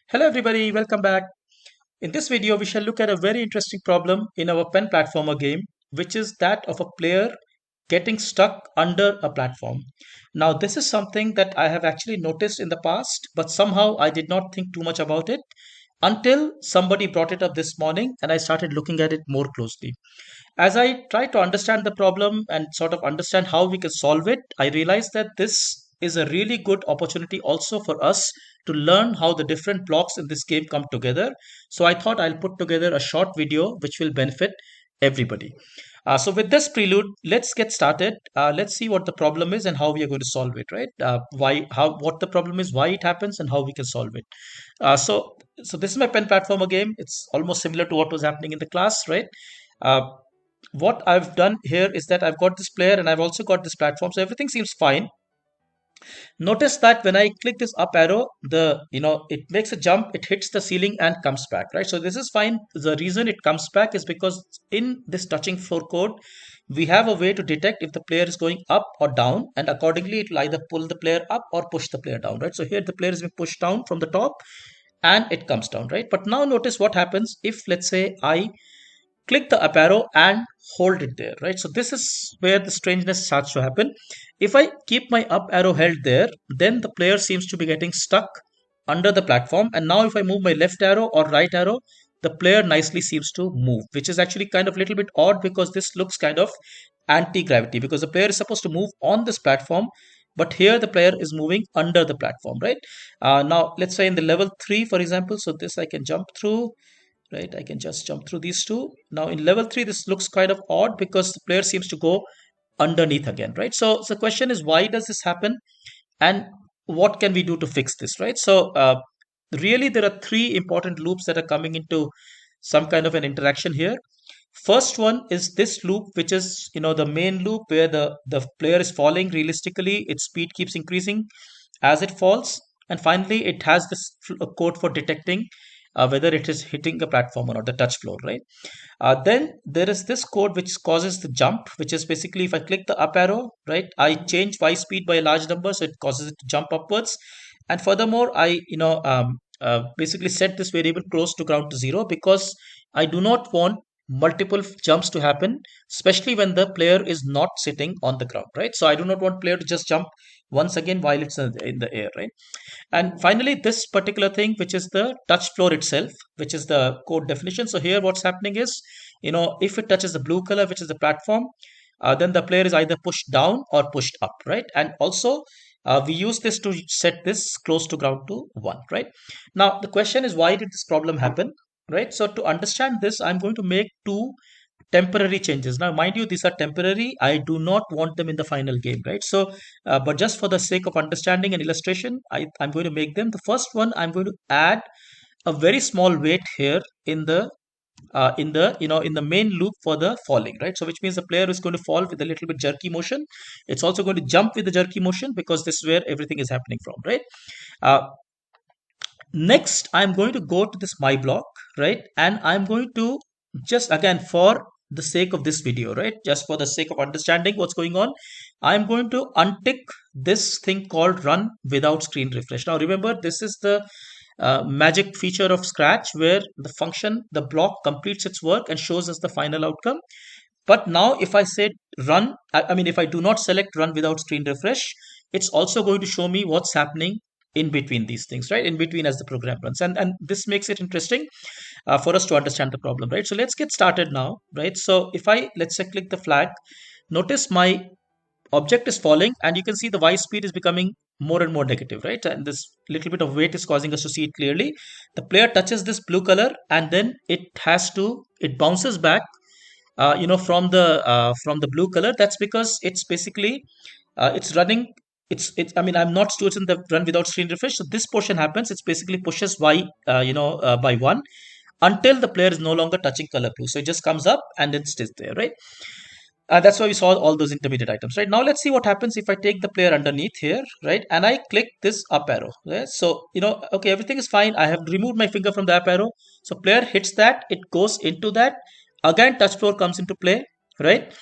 Hello everybody, welcome back. In this video, we shall look at a very interesting problem in our pen platformer game, which is that of a player getting stuck under a platform. Now, this is something that I have actually noticed in the past, but somehow I did not think too much about it until somebody brought it up this morning and I started looking at it more closely. As I tried to understand the problem and sort of understand how we can solve it, I realized that this is a really good opportunity also for us to learn how the different blocks in this game come together. So I thought I'll put together a short video which will benefit everybody. So with this prelude, let's get started. Let's see what the problem is and how we are going to solve it. Right? What the problem is, why it happens, and how we can solve it. So this is my pen platformer game. It's almost similar to what was happening in the class, right? Uh, what I've done here is that I've got this player and I've also got this platform. So everything seems fine. Notice that when I click this up arrow, it makes a jump, it hits the ceiling and comes back, right? So this is fine. The reason it comes back is because in this touching floor code, we have a way to detect if the player is going up or down, and accordingly it will either pull the player up or push the player down, right? So here the player is being pushed down from the top and it comes down, right? But now notice what happens if, let's say, I click the up arrow and hold it there, right? So this is where the strangeness starts to happen. If I keep my up arrow held there, then the player seems to be getting stuck under the platform. And now if I move my left arrow or right arrow, the player nicely seems to move, which is actually kind of a little bit odd because this looks kind of anti-gravity because the player is supposed to move on this platform, but here the player is moving under the platform, right? Now let's say in the level 3, for example, so this I can jump through, right? I can just jump through these two. Now in level 3, this looks kind of odd because the player seems to go underneath again, right? So the question is, why does this happen and what can we do to fix this, right? So really there are three important loops that are coming into some kind of an interaction here. First one is this loop, which is the main loop where the player is falling. Realistically, its speed keeps increasing as it falls, and finally it has this code for detecting whether it is hitting a platform or not, the touch floor, right? Then there is this code which causes the jump, which is basically if I click the up arrow, right, I change y speed by a large number, so it causes it to jump upwards. And furthermore, I basically set this variable close to ground to 0 because I do not want multiple jumps to happen, especially when the player is not sitting on the ground, right? So I do not want player to just jump once again while it's in the air, right? And finally, this particular thing, which is the touch floor itself, which is the code definition. So here what's happening is, if it touches the blue color, which is the platform, then the player is either pushed down or pushed up, right? And also, we use this to set this close to ground to 1, right? Now, the question is, why did this problem happen, right? So to understand this, I'm going to make two temporary changes. Now, mind you, these are temporary. I do not want them in the final game, right? So but just for the sake of understanding and illustration, I'm going to make them. The first one, I'm going to add a very small weight here in the main loop for the falling, right? So which means the player is going to fall with a little bit jerky motion. It's also going to jump with the jerky motion because this is where everything is happening from, right? Uh, Next, I'm going to go to this my block, right? And I'm going to just again for the sake of this video, right? Just for the sake of understanding what's going on, I'm going to untick this thing called run without screen refresh. Now remember, this is the magic feature of Scratch where the function, the block completes its work and shows us the final outcome. But now if I say run, I mean, if I do not select run without screen refresh, it's also going to show me what's happening in between these things, right? In between as the program runs. And this makes it interesting for us to understand the problem, right? So let's get started now, right? So if I, let's say, click the flag, notice my object is falling and you can see the y speed is becoming more and more negative, right? And this little bit of weight is causing us to see it clearly. The player touches this blue color and then it bounces back from the blue color. That's because it's basically it's running. It's I mean, I'm not choosing the run without screen refresh, so this portion happens. It's basically pushes y by 1 until the player is no longer touching color blue, so it just comes up and then stays there, right? That's why we saw all those intermediate items, right? Now let's see what happens if I take the player underneath here, right? And I click this up arrow, right? So, okay, everything is fine. I have removed my finger from the up arrow. So player hits that, it goes into that. Again, touch floor comes into play, right?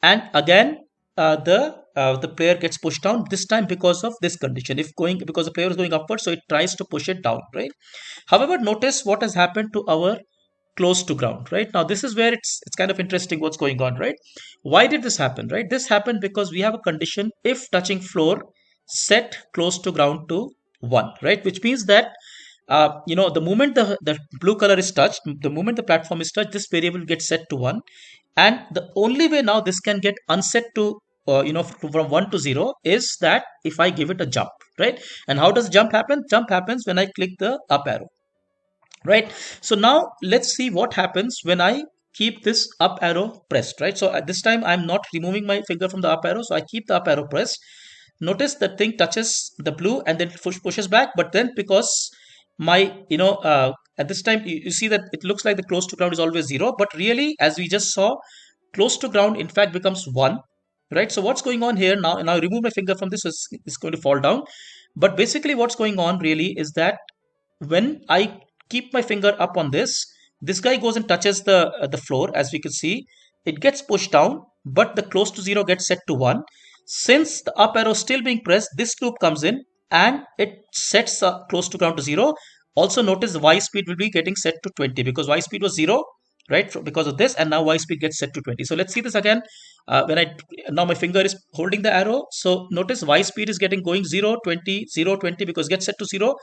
And again, the player gets pushed down, this time because of this condition. If going, because the player is going upward, so it tries to push it down, right? However, notice what has happened to our close to ground. Right now, this is where it's kind of interesting what's going on. Right, why did this happen? Right, this happened because we have a condition: if touching floor, set close to ground to 1. Right, which means that the moment the blue color is touched, the moment the platform is touched, this variable gets set to 1. And the only way now this can get unset to from 1 to 0 is that if I give it a jump. Right, and how does jump happen? Jump happens when I click the up arrow. Right, so now let's see what happens when I keep this up arrow pressed. Right, so at this time I'm not removing my finger from the up arrow, so I keep the up arrow pressed. Notice the thing touches the blue and then pushes back, but then because my at this time you see that it looks like the close to ground is always 0, but really, as we just saw, close to ground in fact becomes 1. Right, so what's going on here now? And I remove my finger from this, so it's going to fall down. But basically what's going on really is that when I keep my finger up on this guy goes and touches the floor. As we can see, it gets pushed down, but the close to 0 gets set to 1. Since the up arrow is still being pressed, this loop comes in and it sets close to ground to 0. Also notice the y speed will be getting set to 20 because y speed was 0, right, because of this, and now y speed gets set to 20. So let's see this again. When I now my finger is holding the arrow, so notice y speed is getting going 0 20 0 20 because it gets set to 0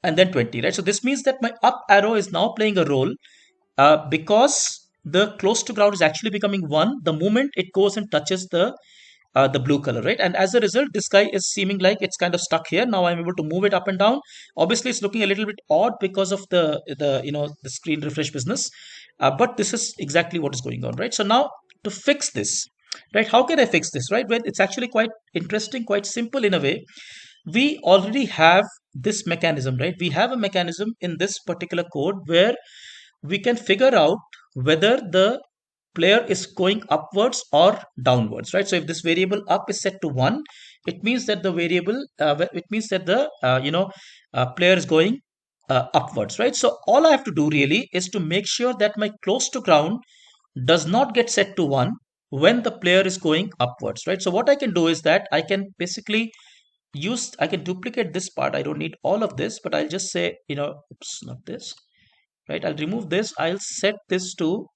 and then 20. Right, so this means that my up arrow is now playing a role because the close to ground is actually becoming 1 the moment it goes and touches the blue color. Right, and as a result, this guy is seeming like it's kind of stuck here. Now I'm able to move it up and down. Obviously it's looking a little bit odd because of the screen refresh business, but this is exactly what is going on. Right, so now to fix this, right, how can I fix this? Right, well, it's actually quite interesting, quite simple in a way. We already have this mechanism. Right, we have a mechanism in this particular code where we can figure out whether the player is going upwards or downwards. Right, so if this variable up is set to 1, it means that the variable it means that the player is going upwards. Right, so all I have to do really is to make sure that my close to ground does not get set to 1 when the player is going upwards. Right, so what I can do is that I can basically I can duplicate this part. I don't need all of this, but I'll just say, oops, not this. Right, I'll remove this. I'll set this to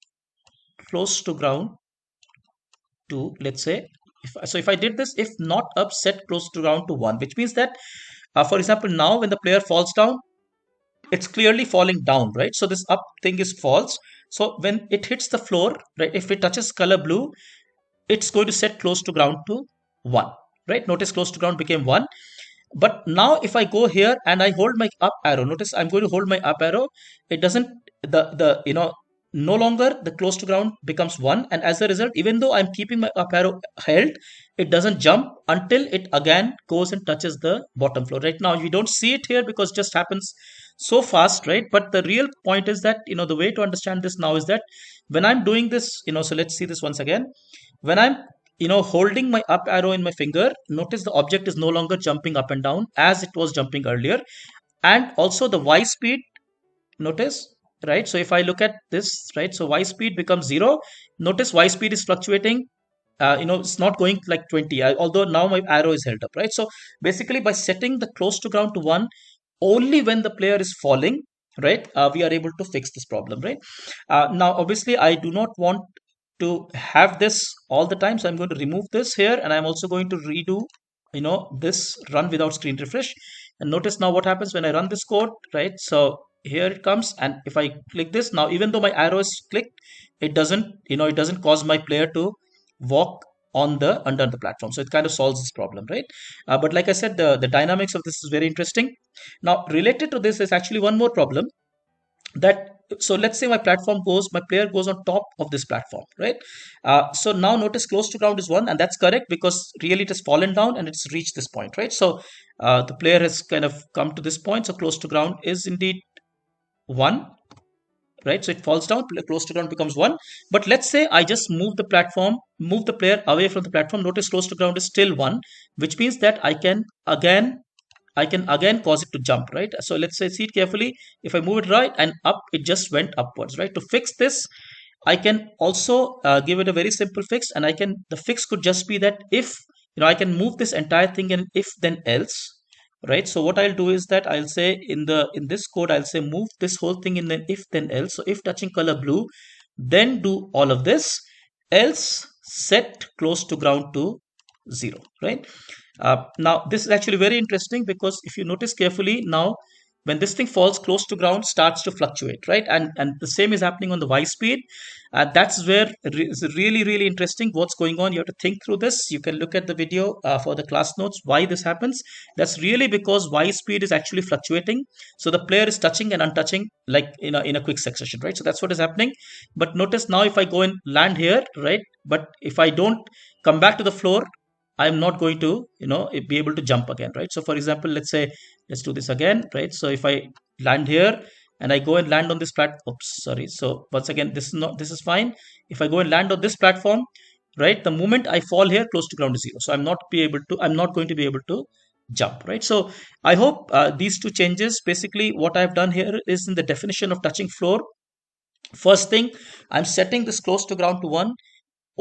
close to ground to, let's say, if I did this, if not up, set close to ground to 1, which means that for example, now when the player falls down, it's clearly falling down. Right, so this up thing is false. So when it hits the floor, right, if it touches color blue, it's going to set close to ground to 1. Right, notice close to ground became 1. But now if I go here and I hold my up arrow, notice I'm going to hold my up arrow. It doesn't, the no longer the close to ground becomes 1, and as a result, even though I'm keeping my up arrow held, it doesn't jump until it again goes and touches the bottom floor. Right, now you don't see it here because it just happens so fast. Right, but the real point is that the way to understand this now is that when I'm doing this, so let's see this once again. When I'm holding my up arrow in my finger, notice the object is no longer jumping up and down as it was jumping earlier. And also the y speed, notice, right, so if I look at this, right, so y speed becomes 0. Notice y speed is fluctuating. It's not going like 20, although now my arrow is held up. Right, so basically by setting the close to ground to 1 only when the player is falling, right, we are able to fix this problem. Right, now obviously I do not want to have this all the time, so I'm going to remove this here, and I'm also going to redo this run without screen refresh. And notice now what happens when I run this code. Right, so here it comes, and if I click this now, even though my arrow is clicked, it doesn't cause my player to walk on the under the platform. So it kind of solves this problem. Right, but like I said, the dynamics of this is very interesting. Now related to this is actually one more problem, that so let's say my player goes on top of this platform. Right, so now notice close to ground is 1, and that's correct because really it has fallen down and it's reached this point. Right, so the player has kind of come to this point, so close to ground is indeed 1. Right, so it falls down, close to ground becomes 1. But let's say I just move the player away from the platform. Notice close to ground is still 1, which means that I can again cause it to jump. Right, so let's say, see it carefully. If I move it right and up, it just went upwards. Right, to fix this, I can also give it a very simple fix, and the fix could just be that if, I can move this entire thing in if then else, right? So what I'll do is that I'll say in this code, I'll say move this whole thing in an if then else. So if touching color blue, then do all of this, else set close to ground to 0, right? Now this is actually very interesting, because if you notice carefully now, when this thing falls close to ground, starts to fluctuate, right? And the same is happening on the y speed. That's where it's really interesting what's going on. You have to think through this. You can look at the video for the class notes why this happens. That's really because y speed is actually fluctuating, so the player is touching and untouching like in a quick succession, right? So that's what is happening. But notice now, if I go and land here, right, but if I don't come back to the floor, I'm not going to, be able to jump again, right? So for example, let's do this again, right? So if I land here and I go and land on this platform, oops, sorry. So once again, this is fine. If I go and land on this platform, right, the moment I fall here, close to ground is 0. So I'm not going to be able to jump, right? So I hope these two changes, basically what I've done here is in the definition of touching floor. First thing, I'm setting this close to ground to 1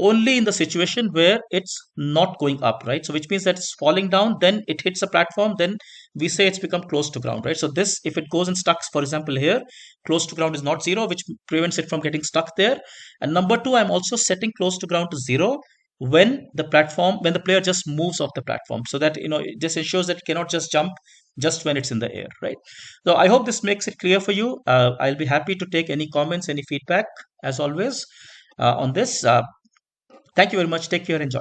only in the situation where it's not going up, right? So which means that it's falling down, then it hits a platform, then we say it's become close to ground, right? So this, if it goes and stuck, for example here, close to ground is not 0, which prevents it from getting stuck there. And number two, I'm also setting close to ground to 0 when the player just moves off the platform, so that it just ensures that it cannot just jump just when it's in the air, right? So I hope this makes it clear for you. I'll be happy to take any comments, any feedback, as always, on this. Thank you very much. Take care. Enjoy.